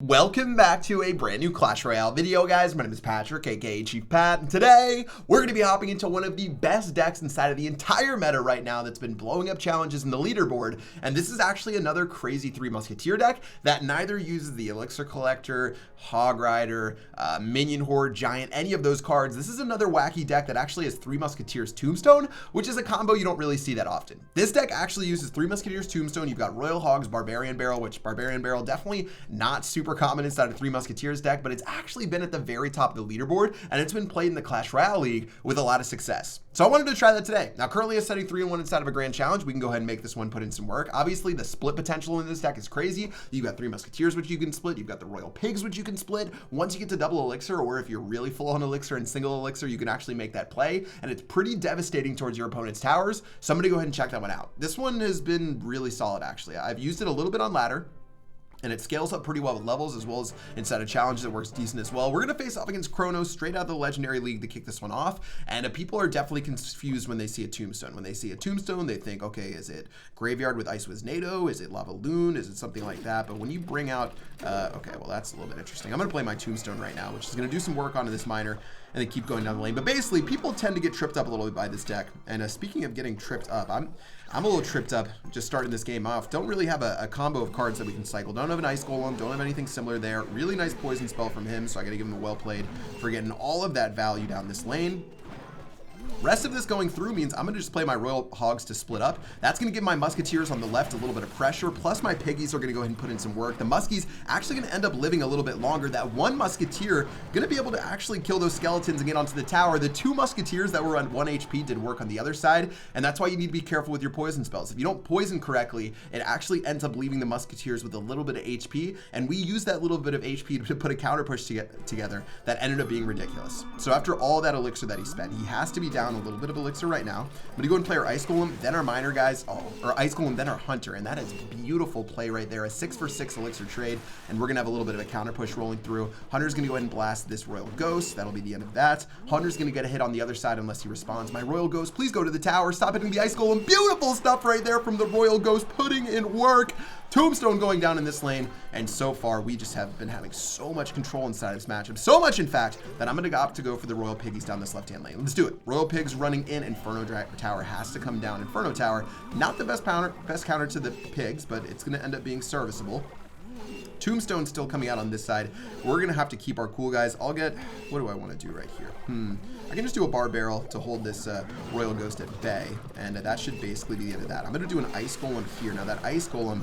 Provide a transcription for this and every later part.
Welcome back to a brand new Clash Royale video, guys. My name is Patrick, aka Chief Pat, and today we're going to be hopping into one of the best decks inside of the entire meta right now that's been blowing up challenges in the leaderboard. And this is actually another crazy Three Musketeer deck that neither uses the Elixir Collector, Hog Rider, Minion Horde, Giant, any of those cards. This is another wacky deck that actually has Three Musketeers Tombstone, which is a combo you don't really see that often. This deck actually uses Three Musketeers Tombstone. You've got Royal Hogs, Barbarian Barrel, which Barbarian Barrel definitely not super common inside of Three Musketeers deck, but it's actually been at the very top of the leaderboard, and it's been played in the Clash Royale League with a lot of success. So I wanted to try that today. Now, currently it's setting 3-1 inside of a grand challenge. We can go ahead and make this one put in some work. Obviously, the split potential in this deck is crazy. You've got Three Musketeers, which you can split. You've got the Royal Pigs, which you can split. Once you get to double Elixir, or if you're really full on Elixir and single Elixir, you can actually make that play, and it's pretty devastating towards your opponent's towers. So I'm gonna go ahead and check that one out. This one has been really solid, actually. I've used it a little bit on ladder, and it scales up pretty well with levels, as well as inside of challenges it works decent as well. We're going to face off against Chronos straight out of the Legendary League to kick this one off, and people are definitely confused when they see a Tombstone. When they see a Tombstone, they think, okay, is it Graveyard with Ice Wiz NATO? Is it Lava Loon? Is it something like that? But when you bring out, okay, well, that's a little bit interesting. I'm going to play my Tombstone right now, which is going to do some work onto this miner, and then keep going down the lane. But basically, people tend to get tripped up a little bit by this deck, and speaking of getting tripped up, I'm a little tripped up just starting this game off. Don't really have a combo of cards that we can cycle. Don't have an Ice Golem. Don't have anything similar there. Really nice poison spell from him, so I got to give him a well played for getting all of that value down this lane. Rest of this going through means I'm going to just play my Royal Hogs to split up. That's going to give my Musketeers on the left a little bit of pressure, plus my Piggies are going to go ahead and put in some work. The Muskies actually going to end up living a little bit longer. That one Musketeer going to be able to actually kill those skeletons and get onto the tower. The two Musketeers that were on 1 HP did work on the other side, and that's why you need to be careful with your poison spells. If you don't poison correctly, it actually ends up leaving the Musketeers with a little bit of HP, and we used that little bit of HP to put a counter push together that ended up being ridiculous. So after all that Elixir that he spent, he has to be down a little bit of Elixir right now. I'm gonna go and play our Ice Golem, then our Miner, guys, or Ice Golem, then our Hunter, and that is a beautiful play right there. A 6-for-6 Elixir trade, and we're gonna have a little bit of a counter push rolling through. Hunter's gonna go ahead and blast this Royal Ghost. That'll be the end of that. Hunter's gonna get a hit on the other side unless he responds. My Royal Ghost, please go to the tower. Stop hitting the Ice Golem. Beautiful stuff right there from the Royal Ghost, putting in work. Tombstone going down in this lane, and so far we just have been having so much control inside of this matchup. So much, in fact, that I'm going to opt to go for the Royal Piggies down this left-hand lane. Let's do it. Royal Pigs running in. Inferno Tower has to come down. Inferno Tower, not the best counter to the Pigs, but it's going to end up being serviceable. Tombstone still coming out on this side. We're going to have to keep our cool, guys. I'll get, what do I want to do right here? I can just do a Bar Barrel to hold this Royal Ghost at bay, and that should basically be the end of that. I'm going to do an Ice Golem here. Now, that Ice Golem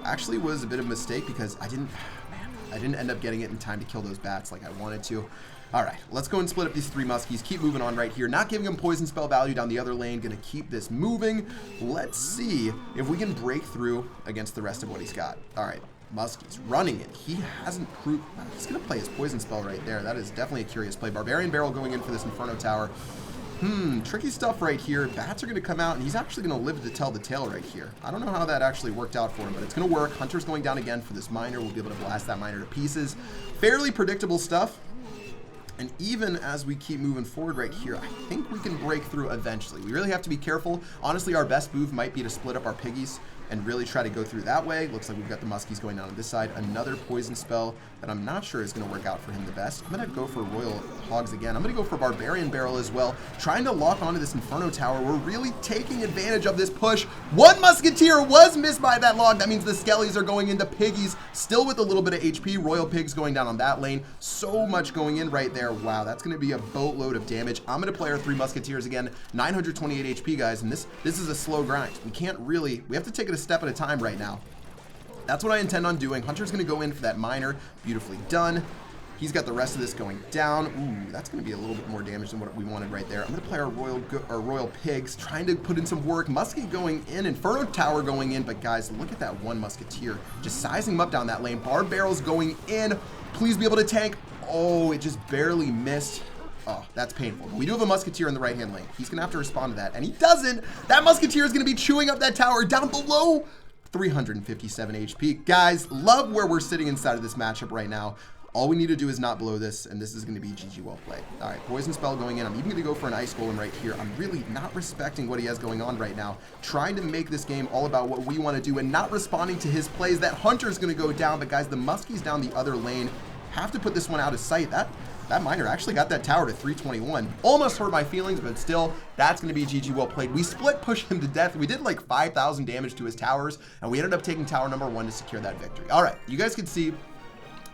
actually was a bit of a mistake because I didn't end up getting it in time to kill those bats like I wanted to. All right, let's go and split up these three Muskies. Keep moving on right here. Not giving him poison spell value down the other lane. Gonna keep this moving. Let's see if we can break through against the rest of what he's got. All right, Muskies running it. He hasn't proved. He's gonna play his poison spell right there. That is definitely a curious play. Barbarian Barrel going in for this Inferno Tower. Tricky stuff right here. Bats are going to come out, and he's actually going to live to tell the tale right here. I don't know how that actually worked out for him, but it's going to work. Hunter's going down again for this Miner. We'll be able to blast that Miner to pieces. Fairly predictable stuff. And even as we keep moving forward right here, I think we can break through eventually. We really have to be careful. Honestly, our best move might be to split up our Piggies and really try to go through that way. Looks like we've got the Muskies going down on this side. Another poison spell that I'm not sure is going to work out for him the best. I'm going to go for Royal Hogs again. I'm going to go for Barbarian Barrel as well. Trying to lock onto this Inferno Tower. We're really taking advantage of this push. One Musketeer was missed by that log. That means the Skellies are going into Piggies, still with a little bit of HP. Royal Pigs going down on that lane. So much going in right there. Wow, that's going to be a boatload of damage. I'm going to play our three Musketeers again. 928 HP, guys, and this is a slow grind. We have to take it a step at a time right now. That's what I intend on doing. Hunter's going to go in for that Miner. Beautifully done. He's got the rest of this going down. Ooh, that's going to be a little bit more damage than what we wanted right there. I'm going to play our Royal Pigs, trying to put in some work. Muskie going in, Inferno Tower going in, but guys, look at that one Musketeer. Just sizing him up down that lane. Bar Barrel's going in. Please be able to tank. Oh, it just barely missed. Oh, that's painful. We do have a Musketeer in the right-hand lane. He's going to have to respond to that, and he doesn't. That Musketeer is going to be chewing up that tower down below 357 HP. Guys, love where we're sitting inside of this matchup right now. All we need to do is not blow this, and this is going to be GG well played. All right, Poison Spell going in. I'm even going to go for an Ice Golem right here. I'm really not respecting what he has going on right now. Trying to make this game all about what we want to do and not responding to his plays. That Hunter's going to go down, but guys, the Muskie's down the other lane. Have to put this one out of sight. That miner actually got that tower to 321. Almost hurt my feelings, but still, that's going to be GG well played. We split push him to death. We did like 5,000 damage to his towers, and we ended up taking tower number 1 to secure that victory. All right, you guys can see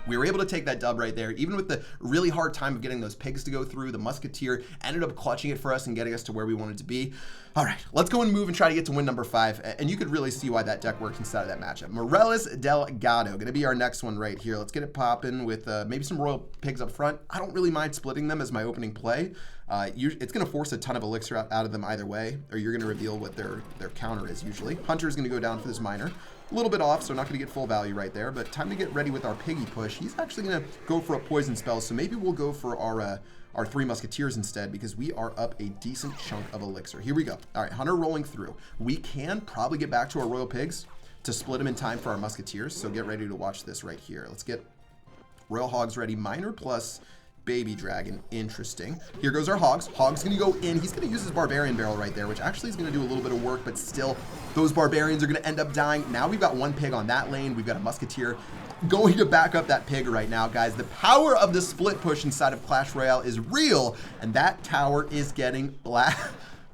we were able to take that dub right there. Even with the really hard time of getting those pigs to go through, the Musketeer ended up clutching it for us and getting us to where we wanted to be. All right, let's go and move and try to get to win number 5. And you could really see why that deck works inside of that matchup. Morelis Delgado, going to be our next one right here. Let's get it popping with maybe some Royal Pigs up front. I don't really mind splitting them as my opening play. It's going to force a ton of Elixir out of them either way, or you're going to reveal what their counter is usually. Hunter's going to go down for this miner. A little bit off, so not going to get full value right there, but time to get ready with our piggy push. He's actually going to go for a poison spell, so maybe we'll go for our Three Musketeers instead, because we are up a decent chunk of Elixir. Here we go. All right, Hunter rolling through. We can probably get back to our Royal Pigs to split them in time for our Musketeers, so get ready to watch this right here. Let's get Royal Hogs ready. Miner plus Baby Dragon. Interesting. Here goes our Hogs. Hog's going to go in. He's going to use his Barbarian Barrel right there, which actually is going to do a little bit of work, but still, those Barbarians are going to end up dying. Now we've got one pig on that lane. We've got a Musketeer going to back up that pig right now, guys. The power of the split push inside of Clash Royale is real, and that tower is getting black.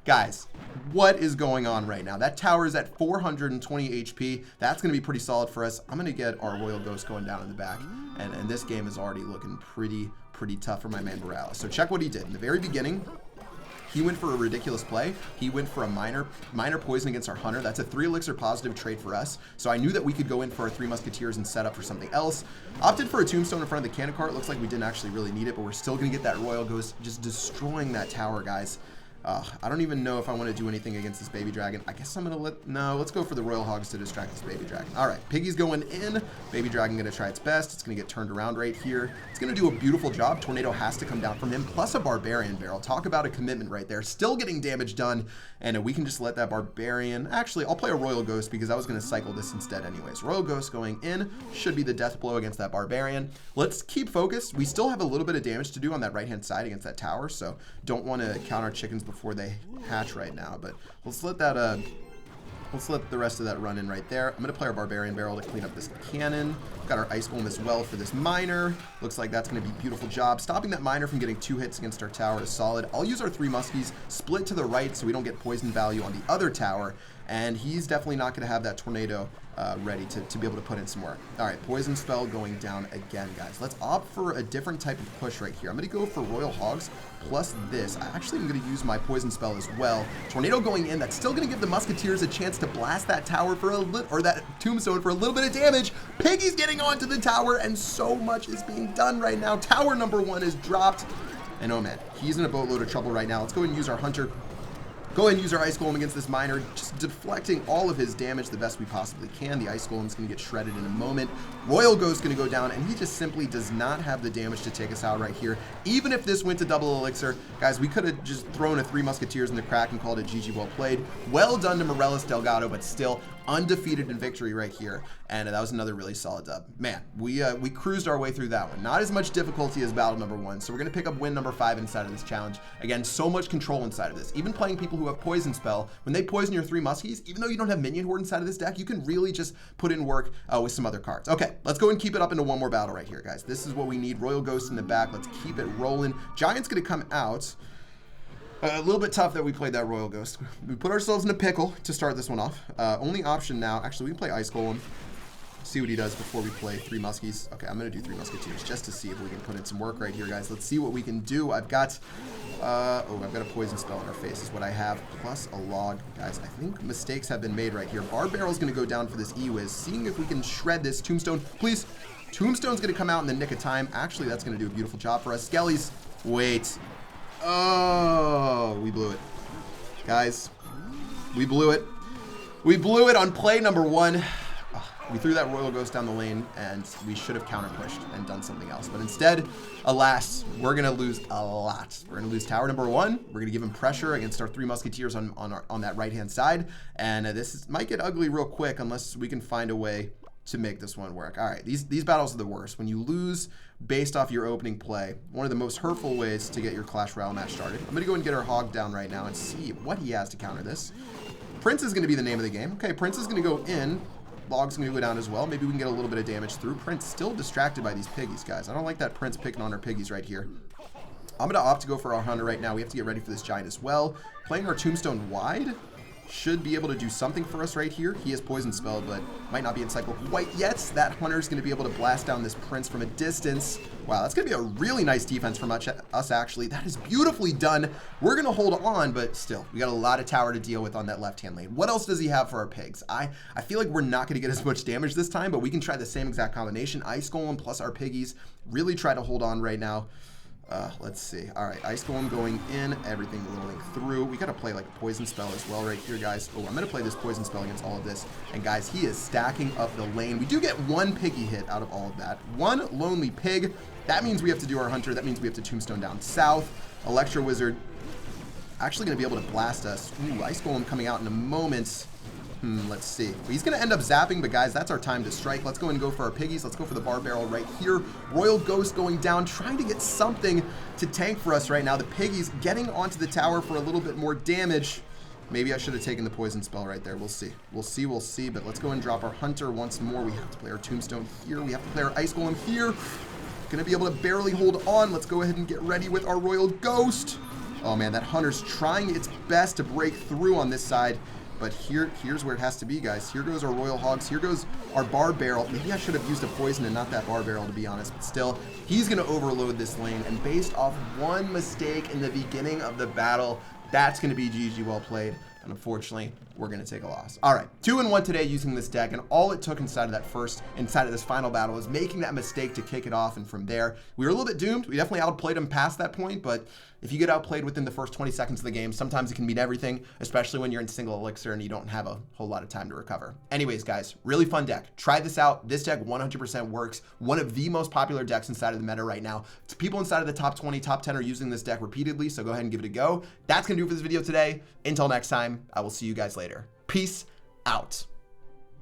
Guys, what is going on right now? That tower is at 420 HP. That's going to be pretty solid for us. I'm going to get our Royal Ghost going down in the back, and this game is already looking pretty tough for my man Morales. So check what he did. In the very beginning, he went for a ridiculous play. He went for a minor poison against our Hunter. That's a 3 Elixir positive trade for us. So I knew that we could go in for our 3 Musketeers and set up for something else. Opted for a Tombstone in front of the cannon cart. Looks like we didn't actually really need it, but we're still going to get that Royal Ghost, just destroying that tower, guys. I don't even know if I want to do anything against this Baby Dragon. I guess I'm going to let's go for the Royal Hogs to distract this Baby Dragon. All right, Piggy's going in. Baby Dragon going to try its best. It's going to get turned around right here. It's going to do a beautiful job. Tornado has to come down from him, plus a Barbarian Barrel. Talk about a commitment right there. Still getting damage done, and we can just let that Barbarian... Actually, I'll play a Royal Ghost because I was going to cycle this instead anyways. Royal Ghost going in should be the death blow against that Barbarian. Let's keep focused. We still have a little bit of damage to do on that right-hand side against that tower, so don't want to count our chickens before they hatch right now, but let's let that let's let the rest of that run in right there. I'm going to play our Barbarian Barrel to clean up this cannon. Got our Ice Golem as well for this miner. Looks like that's going to be a beautiful job. Stopping that miner from getting 2 hits against our tower is solid. I'll use our 3 Muskies, split to the right so we don't get poison value on the other tower, and he's definitely not going to have that Tornado ready to be able to put in some work. All right, Poison Spell going down again, guys. Let's opt for a different type of push right here. I'm going to go for Royal Hogs plus this. I actually am going to use my Poison Spell as well. Tornado going in. That's still going to give the Musketeers a chance to blast that tower for or that Tombstone for a little bit of damage. Piggy's getting onto the tower, and so much is being done right now. Tower number 1 is dropped, and oh man, he's in a boatload of trouble right now. Let's go ahead and use our Hunter. Go ahead and use our Ice Golem against this miner, just deflecting all of his damage the best we possibly can. The Ice Golem's going to get shredded in a moment. Royal Ghost's going to go down, and he just simply does not have the damage to take us out right here. Even if this went to double Elixir, guys, we could have just thrown a 3 Musketeers in the crack and called it GG well played. Well done to Morelis Delgado, but still undefeated in victory right here, and that was another really solid dub. Man, we cruised our way through that one. Not as much difficulty as battle number 1, so we're going to pick up win number 5 inside of this challenge. Again, so much control inside of this. Even playing people who have Poison Spell, when they poison your 3 Muskies, even though you don't have Minion Horde inside of this deck, you can really just put in work with some other cards. Okay, let's go and keep it up into one more battle right here, guys. This is what we need. Royal Ghost in the back. Let's keep it rolling. Giant's going to come out. A little bit tough that we played that Royal Ghost. We put ourselves in a pickle to start this one off. Only option now, actually, we can play Ice Golem. See what he does before we play 3 Muskies. Okay, I'm going to do 3 Musketeers just to see if we can put in some work right here, guys. Let's see what we can do. I've got a Poison Spell in our face is what I have, plus a log. Guys, I think mistakes have been made right here. Bar Barrel's going to go down for this E-Wiz. Seeing if we can shred this Tombstone. Please. Tombstone's going to come out in the nick of time. Actually, that's going to do a beautiful job for us. Skellies. Wait. Oh, we blew it. Guys, we blew it. We blew it on play number 1. We threw that Royal Ghost down the lane, and we should have counter-pushed and done something else. But instead, alas, we're going to lose a lot. We're going to lose tower number 1. We're going to give him pressure against our 3 Musketeers on that right-hand side. And this might get ugly real quick unless we can find a way to make this one work. All right, these battles are the worst. When you lose based off your opening play, one of the most hurtful ways to get your Clash Royale match started. I'm going to go and get our Hog down right now and see what he has to counter this. Prince is going to be the name of the game. Okay, Prince is going to go in. Log's going to go down as well. Maybe we can get a little bit of damage through. Prince still distracted by these piggies, guys. I don't like that Prince picking on our piggies right here. I'm going to opt to go for our Hunter right now. We have to get ready for this Giant as well. Playing our Tombstone wide should be able to do something for us right here. He has Poison Spell, but might not be in cycle quite yet. That Hunter's going to be able to blast down this Prince from a distance. Wow, that's going to be a really nice defense from us, actually. That is beautifully done. We're going to hold on, but still, we got a lot of tower to deal with on that left-hand lane. What else does he have for our pigs? I feel like we're not going to get as much damage this time, but we can try the same exact combination. Ice Golem plus our piggies. Really try to hold on right now. Let's see. All right, Ice Golem going in, everything rolling through. We got to play like a Poison Spell as well right here, guys. Oh, I'm going to play this Poison Spell against all of this. And guys, he is stacking up the lane. We do get one piggy hit out of all of that. One lonely pig. That means we have to do our Hunter. That means we have to Tombstone down south. Electro Wizard actually going to be able to blast us. Ooh, Ice Golem coming out in a moment. Let's see. He's going to end up zapping, but guys, that's our time to strike. Let's go and go for our piggies. Let's go for the bar barrel right here. Royal Ghost going down, trying to get something to tank for us right now. The piggies getting onto the tower for a little bit more damage. Maybe I should have taken the Poison Spell right there. We'll see. We'll see. But let's go and drop our Hunter once more. We have to play our Tombstone here. We have to play our Ice Golem here. Going to be able to barely hold on. Let's go ahead and get ready with our Royal Ghost. Oh, man, that Hunter's trying its best to break through on this side. But here's where it has to be, guys. Here goes our Royal Hogs. Here goes our Bar Barrel. Maybe I should have used a Poison and not that Bar Barrel, to be honest. But still, he's going to overload this lane. And based off one mistake in the beginning of the battle, that's going to be GG well played. And unfortunately, we're going to take a loss. All right, 2-1 today using this deck. And all it took inside of this final battle was making that mistake to kick it off. And from there, we were a little bit doomed. We definitely outplayed him past that point. But if you get outplayed within the first 20 seconds of the game, sometimes it can mean everything, especially when you're in single elixir and you don't have a whole lot of time to recover. Anyways, guys, really fun deck. Try this out. This deck 100% works. One of the most popular decks inside of the meta right now. People inside of the top 20, top 10 are using this deck repeatedly, so go ahead and give it a go. That's going to do it for this video today. Until next time, I will see you guys later. Peace out.